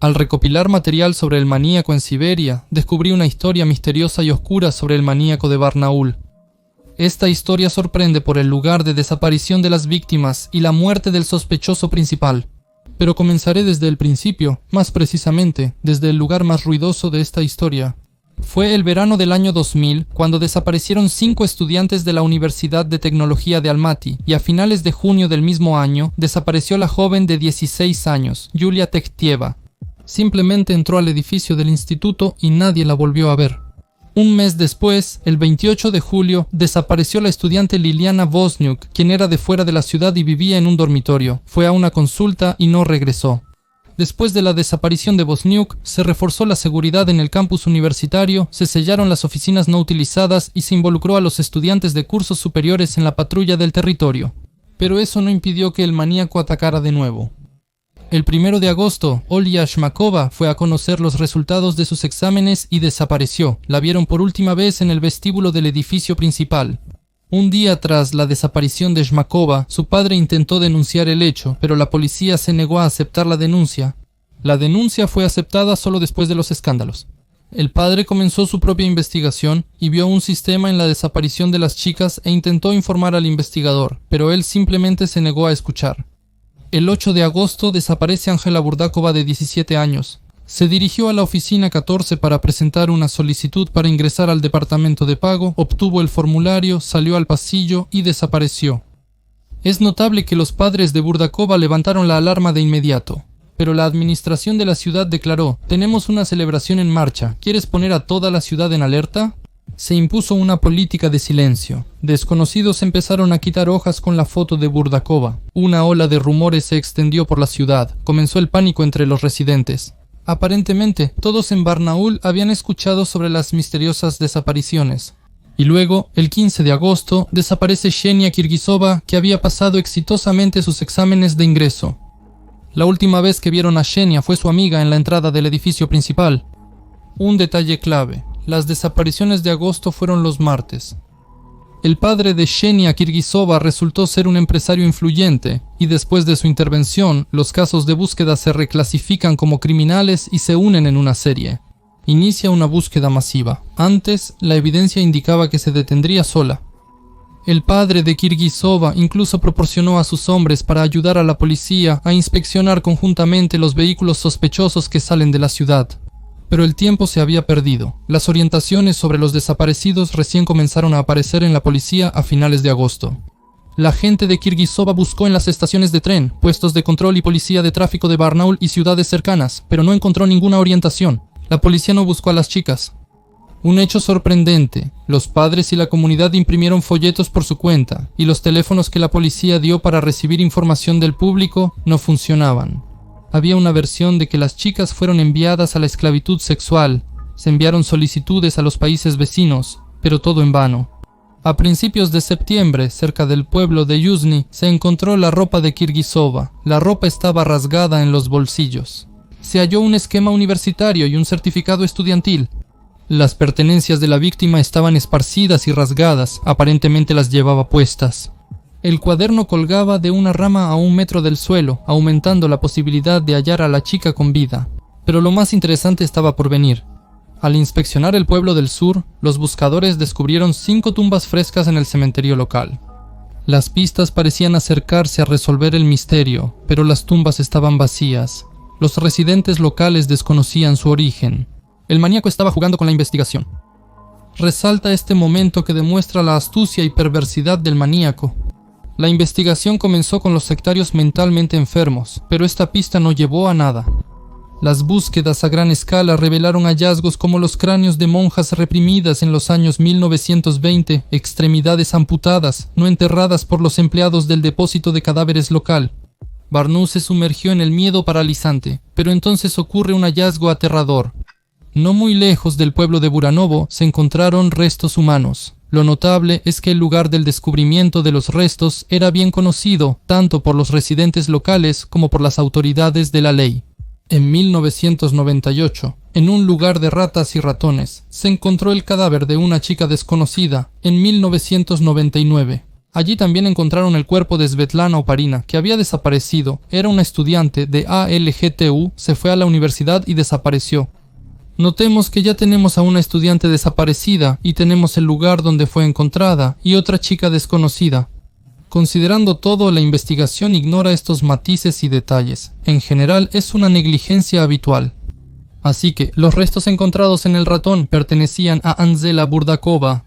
Al recopilar material sobre el maníaco en Siberia, descubrí una historia misteriosa y oscura sobre el maníaco de Barnaul. Esta historia sorprende por el lugar de desaparición de las víctimas y la muerte del sospechoso principal. Pero comenzaré desde el principio, más precisamente, desde el lugar más ruidoso de esta historia. Fue el verano del año 2000 cuando desaparecieron 5 estudiantes de la Universidad de Tecnología de Almaty y a finales de junio del mismo año desapareció la joven de 16 años, Yulia Tekhtieva. Simplemente entró al edificio del instituto y nadie la volvió a ver. Un mes después, el 28 de julio, desapareció la estudiante Liliana Vozniuk, quien era de fuera de la ciudad y vivía en un dormitorio. Fue a una consulta y no regresó. Después de la desaparición de Vozniuk, se reforzó la seguridad en el campus universitario, se sellaron las oficinas no utilizadas y se involucró a los estudiantes de cursos superiores en la patrulla del territorio. Pero eso no impidió que el maníaco atacara de nuevo. El 1 de agosto, Olya Shmakova fue a conocer los resultados de sus exámenes y desapareció. La vieron por última vez en el vestíbulo del edificio principal. Un día tras la desaparición de Shmakova, su padre intentó denunciar el hecho, pero la policía se negó a aceptar la denuncia. La denuncia fue aceptada solo después de los escándalos. El padre comenzó su propia investigación y vio un sistema en la desaparición de las chicas e intentó informar al investigador, pero él simplemente se negó a escuchar. El 8 de agosto desaparece Angela Burdakova de 17 años. Se dirigió a la oficina 14 para presentar una solicitud para ingresar al departamento de pago, obtuvo el formulario, salió al pasillo y desapareció. Es notable que los padres de Burdakova levantaron la alarma de inmediato, pero la administración de la ciudad declaró: «Tenemos una celebración en marcha, ¿quieres poner a toda la ciudad en alerta?». Se impuso una política de silencio. Desconocidos empezaron a quitar hojas con la foto de Burdakova. Una ola de rumores se extendió por la ciudad. Comenzó el pánico entre los residentes. Aparentemente, todos en Barnaul habían escuchado sobre las misteriosas desapariciones. Y luego, el 15 de agosto, desaparece Ksenia Kirguisova, que había pasado exitosamente sus exámenes de ingreso. La última vez que vieron a Ksenia fue su amiga en la entrada del edificio principal. Un detalle clave: las desapariciones de agosto fueron los martes. El padre de Ksenia Kirguisova resultó ser un empresario influyente, y después de su intervención, los casos de búsqueda se reclasifican como criminales y se unen en una serie. Inicia una búsqueda masiva. Antes, la evidencia indicaba que se detendría sola. El padre de Kirguisova incluso proporcionó a sus hombres para ayudar a la policía a inspeccionar conjuntamente los vehículos sospechosos que salen de la ciudad. Pero el tiempo se había perdido. Las orientaciones sobre los desaparecidos recién comenzaron a aparecer en la policía a finales de agosto. La gente de Kirguisova buscó en las estaciones de tren, puestos de control y policía de tráfico de Barnaul y ciudades cercanas, pero no encontró ninguna orientación. La policía no buscó a las chicas. Un hecho sorprendente: los padres y la comunidad imprimieron folletos por su cuenta, y los teléfonos que la policía dio para recibir información del público no funcionaban. Había una versión de que las chicas fueron enviadas a la esclavitud sexual. Se enviaron solicitudes a los países vecinos, pero todo en vano. A principios de septiembre, cerca del pueblo de Yuzhny, se encontró la ropa de Kirguisova. La ropa estaba rasgada en los bolsillos. Se halló un esquema universitario y un certificado estudiantil. Las pertenencias de la víctima estaban esparcidas y rasgadas, aparentemente las llevaba puestas. El cuaderno colgaba de una rama a 1 metro del suelo, aumentando la posibilidad de hallar a la chica con vida. Pero lo más interesante estaba por venir. Al inspeccionar el pueblo del sur, los buscadores descubrieron 5 tumbas frescas en el cementerio local. Las pistas parecían acercarse a resolver el misterio, pero las tumbas estaban vacías. Los residentes locales desconocían su origen. El maníaco estaba jugando con la investigación. Resalta este momento que demuestra la astucia y perversidad del maníaco. La investigación comenzó con los sectarios mentalmente enfermos, pero esta pista no llevó a nada. Las búsquedas a gran escala revelaron hallazgos como los cráneos de monjas reprimidas en los años 1920, extremidades amputadas, no enterradas por los empleados del depósito de cadáveres local. Barnaul se sumergió en el miedo paralizante, pero entonces ocurre un hallazgo aterrador. No muy lejos del pueblo de Buranovo se encontraron restos humanos. Lo notable es que el lugar del descubrimiento de los restos era bien conocido tanto por los residentes locales como por las autoridades de la ley. En 1998, en un lugar de ratas y ratones, se encontró el cadáver de una chica desconocida. En 1999, Allí también encontraron el cuerpo de Svetlana Oparina, que había desaparecido. Era una estudiante de ALGTU, se fue a la universidad y desapareció. Notemos que ya tenemos a una estudiante desaparecida y tenemos el lugar donde fue encontrada y otra chica desconocida. Considerando todo, la investigación ignora estos matices y detalles. En general, es una negligencia habitual. Así que, los restos encontrados en el ratón pertenecían a Anzela Burdakova.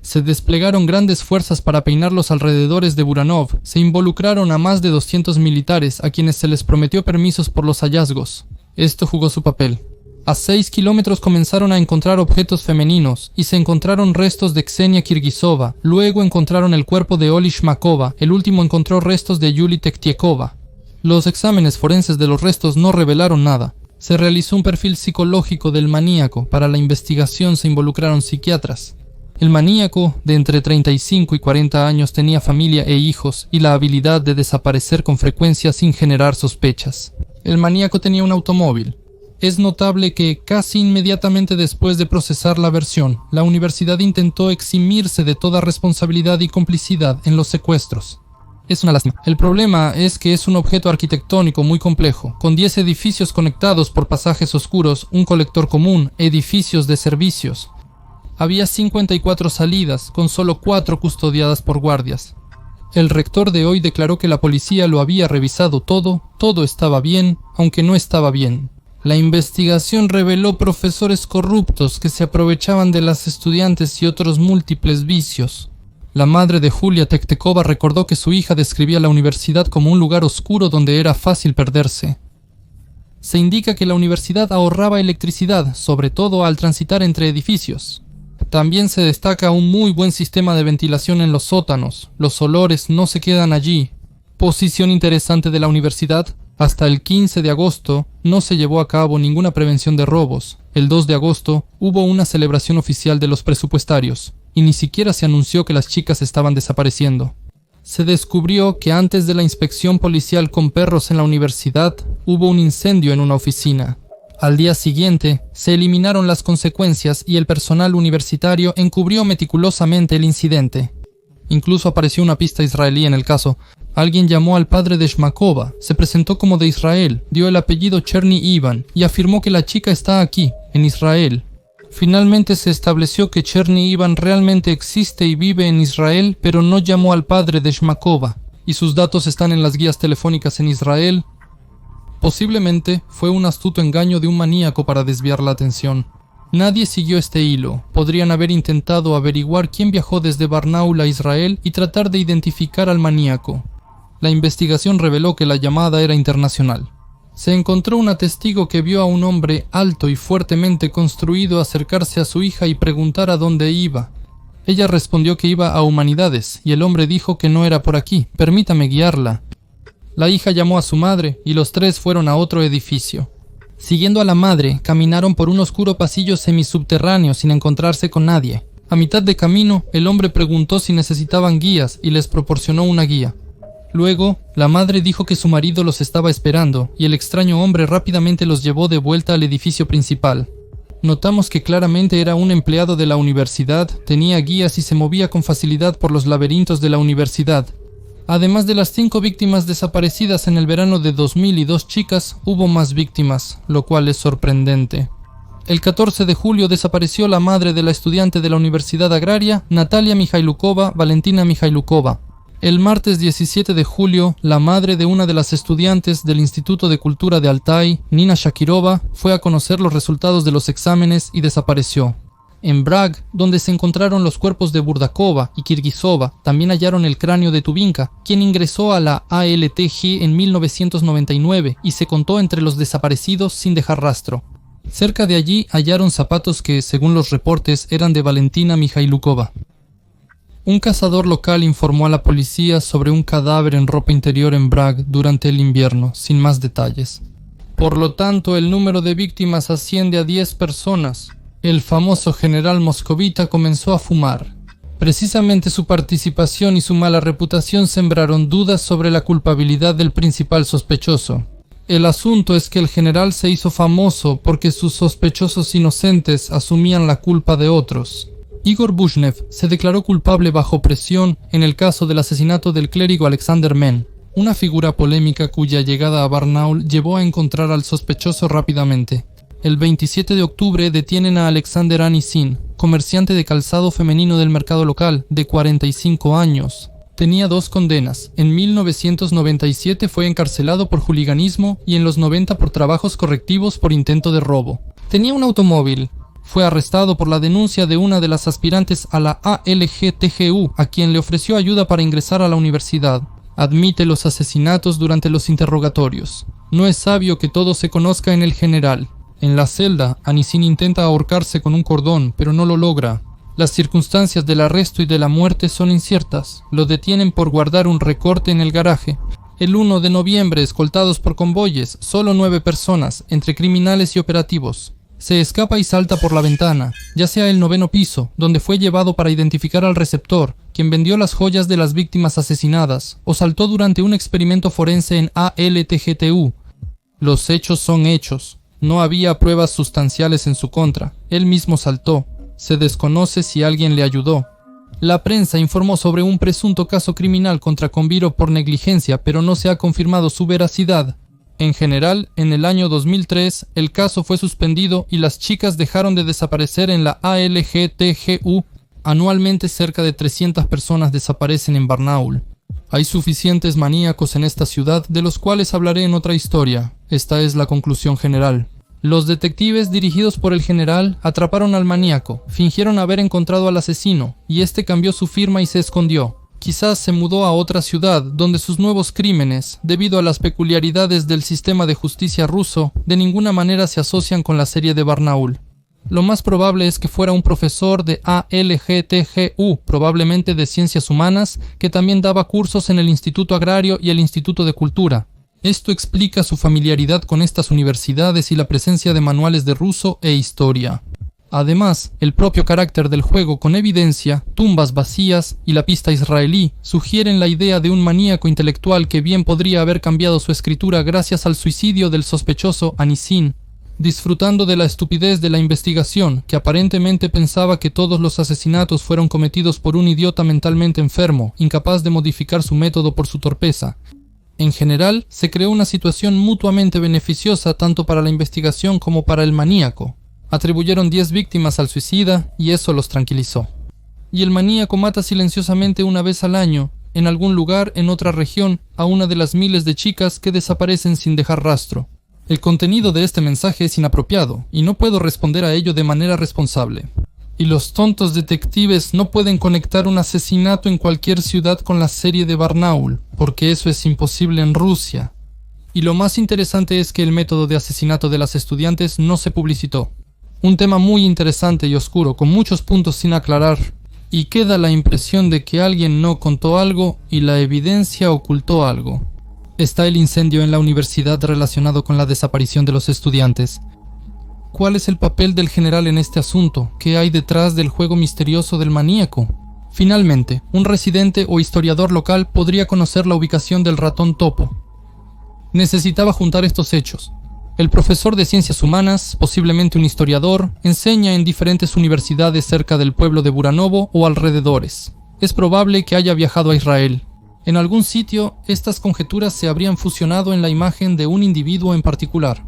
Se desplegaron grandes fuerzas para peinar los alrededores de Buranov. Se involucraron a más de 200 militares a quienes se les prometió permisos por los hallazgos. Esto jugó su papel. A 6 kilómetros comenzaron a encontrar objetos femeninos y se encontraron restos de Ksenia Kirgisova. Luego encontraron el cuerpo de Oli Shmakova. El último encontró restos de Yuli Tektiekova. Los exámenes forenses de los restos no revelaron nada. Se realizó un perfil psicológico del maníaco. Para la investigación se involucraron psiquiatras. El maníaco, de entre 35 y 40 años, tenía familia e hijos y la habilidad de desaparecer con frecuencia sin generar sospechas. El maníaco tenía un automóvil. Es notable que, casi inmediatamente después de procesar la versión, la universidad intentó eximirse de toda responsabilidad y complicidad en los secuestros. Es una lástima. El problema es que es un objeto arquitectónico muy complejo, con 10 edificios conectados por pasajes oscuros, un colector común, edificios de servicios. Había 54 salidas, con solo 4 custodiadas por guardias. El rector de hoy declaró que la policía lo había revisado todo estaba bien, aunque no estaba bien. La investigación reveló profesores corruptos que se aprovechaban de las estudiantes y otros múltiples vicios. La madre de Julia Tektekova recordó que su hija describía la universidad como un lugar oscuro donde era fácil perderse. Se indica que la universidad ahorraba electricidad, sobre todo al transitar entre edificios. También se destaca un muy buen sistema de ventilación en los sótanos. Los olores no se quedan allí. Posición interesante de la universidad. Hasta el 15 de agosto no se llevó a cabo ninguna prevención de robos. El 2 de agosto hubo una celebración oficial de los presupuestarios y ni siquiera se anunció que las chicas estaban desapareciendo. Se descubrió que antes de la inspección policial con perros en la universidad hubo un incendio en una oficina. Al día siguiente, se eliminaron las consecuencias y el personal universitario encubrió meticulosamente el incidente. Incluso apareció una pista israelí en el caso. Alguien llamó al padre de Shmakova, se presentó como de Israel, dio el apellido Cherny Ivan y afirmó que la chica está aquí, en Israel. Finalmente se estableció que Cherny Ivan realmente existe y vive en Israel, pero no llamó al padre de Shmakova, y sus datos están en las guías telefónicas en Israel. Posiblemente fue un astuto engaño de un maníaco para desviar la atención. Nadie siguió este hilo. Podrían haber intentado averiguar quién viajó desde Barnaul a Israel y tratar de identificar al maníaco. La investigación reveló que la llamada era internacional. Se encontró un testigo que vio a un hombre alto y fuertemente construido acercarse a su hija y preguntar a dónde iba. Ella respondió que iba a Humanidades y el hombre dijo que no era por aquí. Permítame guiarla. La hija llamó a su madre y los tres fueron a otro edificio. Siguiendo a la madre, caminaron por un oscuro pasillo semisubterráneo sin encontrarse con nadie. A mitad de camino, el hombre preguntó si necesitaban guías y les proporcionó una guía. Luego, la madre dijo que su marido los estaba esperando y el extraño hombre rápidamente los llevó de vuelta al edificio principal. Notamos que claramente era un empleado de la universidad, tenía guías y se movía con facilidad por los laberintos de la universidad. Además de las 5 víctimas desaparecidas en el verano de 2000 y 2 chicas, hubo más víctimas, lo cual es sorprendente. El 14 de julio desapareció la madre de la estudiante de la Universidad Agraria, Natalia Mijailukova, Valentina Mijailukova. El martes 17 de julio, la madre de una de las estudiantes del Instituto de Cultura de Altai, Nina Shakirova, fue a conocer los resultados de los exámenes y desapareció. En Brag, donde se encontraron los cuerpos de Burdakova y Kirgisova, también hallaron el cráneo de Tubinka, quien ingresó a la ALTG en 1999 y se contó entre los desaparecidos sin dejar rastro. Cerca de allí hallaron zapatos que, según los reportes, eran de Valentina Mijailukova. Un cazador local informó a la policía sobre un cadáver en ropa interior en Brag durante el invierno, sin más detalles. Por lo tanto, el número de víctimas asciende a 10 personas. El famoso general moscovita comenzó a fumar. Precisamente su participación y su mala reputación sembraron dudas sobre la culpabilidad del principal sospechoso. El asunto es que el general se hizo famoso porque sus sospechosos inocentes asumían la culpa de otros. Igor Bushnev se declaró culpable bajo presión en el caso del asesinato del clérigo Alexander Men, una figura polémica cuya llegada a Barnaul llevó a encontrar al sospechoso rápidamente. El 27 de octubre detienen a Alexander Anisin, comerciante de calzado femenino del mercado local, de 45 años. Tenía 2 condenas. En 1997 fue encarcelado por juliganismo y en los 90 por trabajos correctivos por intento de robo. Tenía un automóvil. Fue arrestado por la denuncia de una de las aspirantes a la ALGTGU, a quien le ofreció ayuda para ingresar a la universidad. Admite los asesinatos durante los interrogatorios. No es sabio que todo se conozca en el general. En la celda, Anisin intenta ahorcarse con un cordón, pero no lo logra. Las circunstancias del arresto y de la muerte son inciertas. Lo detienen por guardar un recorte en el garaje. El 1 de noviembre, escoltados por convoyes, solo 9 personas, entre criminales y operativos. Se escapa y salta por la ventana, ya sea el 9º piso, donde fue llevado para identificar al receptor, quien vendió las joyas de las víctimas asesinadas, o saltó durante un experimento forense en ALTGTU. Los hechos son hechos. No había pruebas sustanciales en su contra. Él mismo saltó. Se desconoce si alguien le ayudó. La prensa informó sobre un presunto caso criminal contra Conviro por negligencia, pero no se ha confirmado su veracidad. En general, en el año 2003, el caso fue suspendido y las chicas dejaron de desaparecer en la ALGTGU. Anualmente cerca de 300 personas desaparecen en Barnaul. Hay suficientes maníacos en esta ciudad, de los cuales hablaré en otra historia. Esta es la conclusión general. Los detectives dirigidos por el general atraparon al maníaco, fingieron haber encontrado al asesino, y este cambió su firma y se escondió. Quizás se mudó a otra ciudad, donde sus nuevos crímenes, debido a las peculiaridades del sistema de justicia ruso, de ninguna manera se asocian con la serie de Barnaul. Lo más probable es que fuera un profesor de ALGTGU, probablemente de Ciencias Humanas, que también daba cursos en el Instituto Agrario y el Instituto de Cultura. Esto explica su familiaridad con estas universidades y la presencia de manuales de ruso e historia. Además, el propio carácter del juego con evidencia, tumbas vacías y la pista israelí sugieren la idea de un maníaco intelectual que bien podría haber cambiado su escritura gracias al suicidio del sospechoso Anisin. Disfrutando de la estupidez de la investigación, que aparentemente pensaba que todos los asesinatos fueron cometidos por un idiota mentalmente enfermo, incapaz de modificar su método por su torpeza. En general, se creó una situación mutuamente beneficiosa tanto para la investigación como para el maníaco. Atribuyeron 10 víctimas al suicida y eso los tranquilizó. Y el maníaco mata silenciosamente una vez al año, en algún lugar en otra región, a una de las miles de chicas que desaparecen sin dejar rastro. El contenido de este mensaje es inapropiado y no puedo responder a ello de manera responsable. Y los tontos detectives no pueden conectar un asesinato en cualquier ciudad con la serie de Barnaul, porque eso es imposible en Rusia. Y lo más interesante es que el método de asesinato de las estudiantes no se publicitó. Un tema muy interesante y oscuro, con muchos puntos sin aclarar, y queda la impresión de que alguien no contó algo y la evidencia ocultó algo. Está el incendio en la universidad relacionado con la desaparición de los estudiantes. ¿Cuál es el papel del general en este asunto? ¿Qué hay detrás del juego misterioso del maníaco? Finalmente, un residente o historiador local podría conocer la ubicación del ratón topo. Necesitaba juntar estos hechos. El profesor de Ciencias Humanas, posiblemente un historiador, enseña en diferentes universidades cerca del pueblo de Buranovo o alrededores. Es probable que haya viajado a Israel. En algún sitio, estas conjeturas se habrían fusionado en la imagen de un individuo en particular.